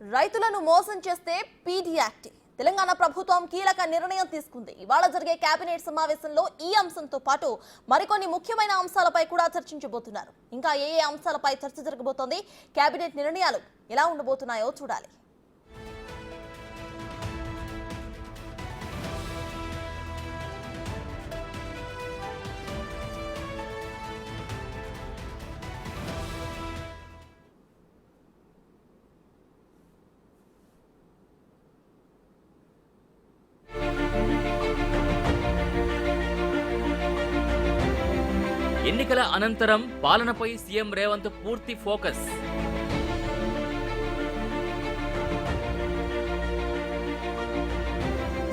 రైతులను మోసం చేస్తే పీడీ యాక్ట్. తెలంగాణ ప్రభుత్వం కీలక నిర్ణయం తీసుకుంది. ఇవాళ జరిగే కేబినెట్ సమావేశంలో ఈ అంశంతో పాటు మరికొన్ని ముఖ్యమైన అంశాలపై కూడా చర్చించబోతున్నారు. ఇంకా ఏ అంశాలపై చర్చ జరగబోతోంది, కేబినెట్ నిర్ణయాలు ఎలా ఉండబోతున్నాయో చూడాలి. ఎన్నికల అనంతరం పాలనపై సీఎం రేవంత్ పూర్తి ఫోకస్.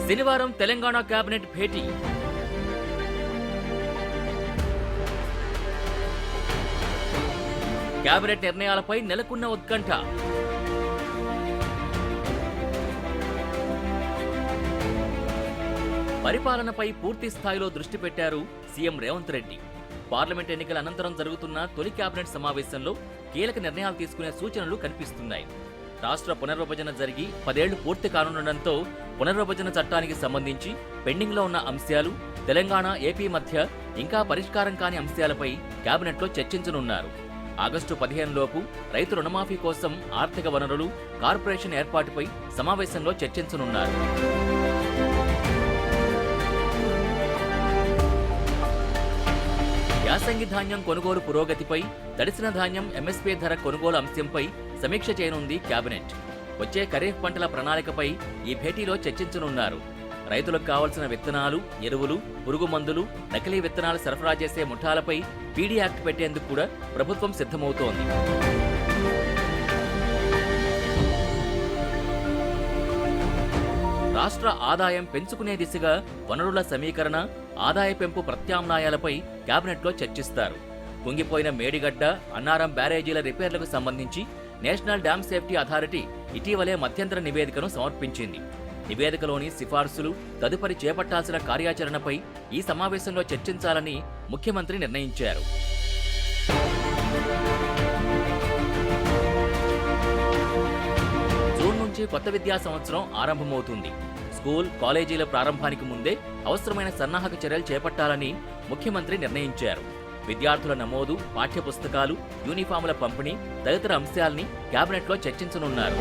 శనివారం తెలంగాణ కేబినెట్ భేటీ. కేబినెట్ నిర్ణయాలపై నెలకొన్న ఉత్కంఠ. పరిపాలనపై పూర్తి స్థాయిలో దృష్టి పెట్టారు సీఎం రేవంత్ రెడ్డి. పార్లమెంట్ ఎన్నికల అనంతరం జరుగుతున్న తొలి కేబినెట్ సమావేశంలో కీలక నిర్ణయాలు తీసుకునే సూచనలు కనిపిస్తున్నాయి. రాష్ట్ర పునర్విభజన జరిగి 10 ఏళ్లు పూర్తి కానుండటంతో పునర్విభజన చట్టానికి సంబంధించి పెండింగ్లో ఉన్న అంశాలు, తెలంగాణ ఏపీ మధ్య ఇంకా పరిష్కారం కాని అంశాలపై కేబినెట్లో చర్చించనున్నారు. ఆగస్టు 15 లోపు రైతు రుణమాఫీ కోసం ఆర్థిక వనరులు, కార్పొరేషన్ ఏర్పాటుపై సమావేశంలో చర్చించనున్నారు. యాసంగి ధాన్యం కొనుగోలు పురోగతిపై, తడిసిన ధాన్యం ఎంఎస్పీ ధర కొనుగోలు అంశంపై సమీక్ష చేయనుంది కేబినెట్. వచ్చే ఖరీఫ్ పంటల ప్రణాళికపై ఈ భేటీలో చర్చించనున్నారు. రైతులకు కావాల్సిన విత్తనాలు, ఎరువులు, పురుగు మందులు, నకిలీ విత్తనాలు సరఫరా చేసే ముఠాలపై పీడీ యాక్ట్ పెట్టేందుకు కూడా ప్రభుత్వం సిద్ధమవుతోంది. రాష్ట్ర ఆదాయం పెంచుకునే దిశగా వనరుల సమీకరణ, ఆదాయ పెంపు ప్రత్యామ్నాయాలపై కేబినెట్లో చర్చిస్తారు. కుంగిపోయిన మేడిగడ్డ, అన్నారం బ్యారేజీల రిపేర్లకు సంబంధించి నేషనల్ డ్యామ్ సేఫ్టీ అథారిటీ ఇటీవలే మధ్యంతర నివేదికను సమర్పించింది. నివేదికలోని సిఫార్సులు, తదుపరి చేపట్టాల్సిన కార్యాచరణపై ఈ సమావేశంలో చర్చించాలని ముఖ్యమంత్రి నిర్ణయించారు. జూన్ నుంచి కొత్త విద్యా సంవత్సరం ఆరంభమవుతుంది. స్కూల్, కాలేజీల ప్రారంభానికి ముందే అవసరమైన సన్నాహక చర్యలు చేపట్టాలని ముఖ్యమంత్రి నిర్ణయించారు. విద్యార్థుల నమోదు, పాఠ్యపుస్తకాలు, యూనిఫాముల పంపిణీ తదితర అంశాల్ని కేబినెట్లో చర్చించనున్నారు.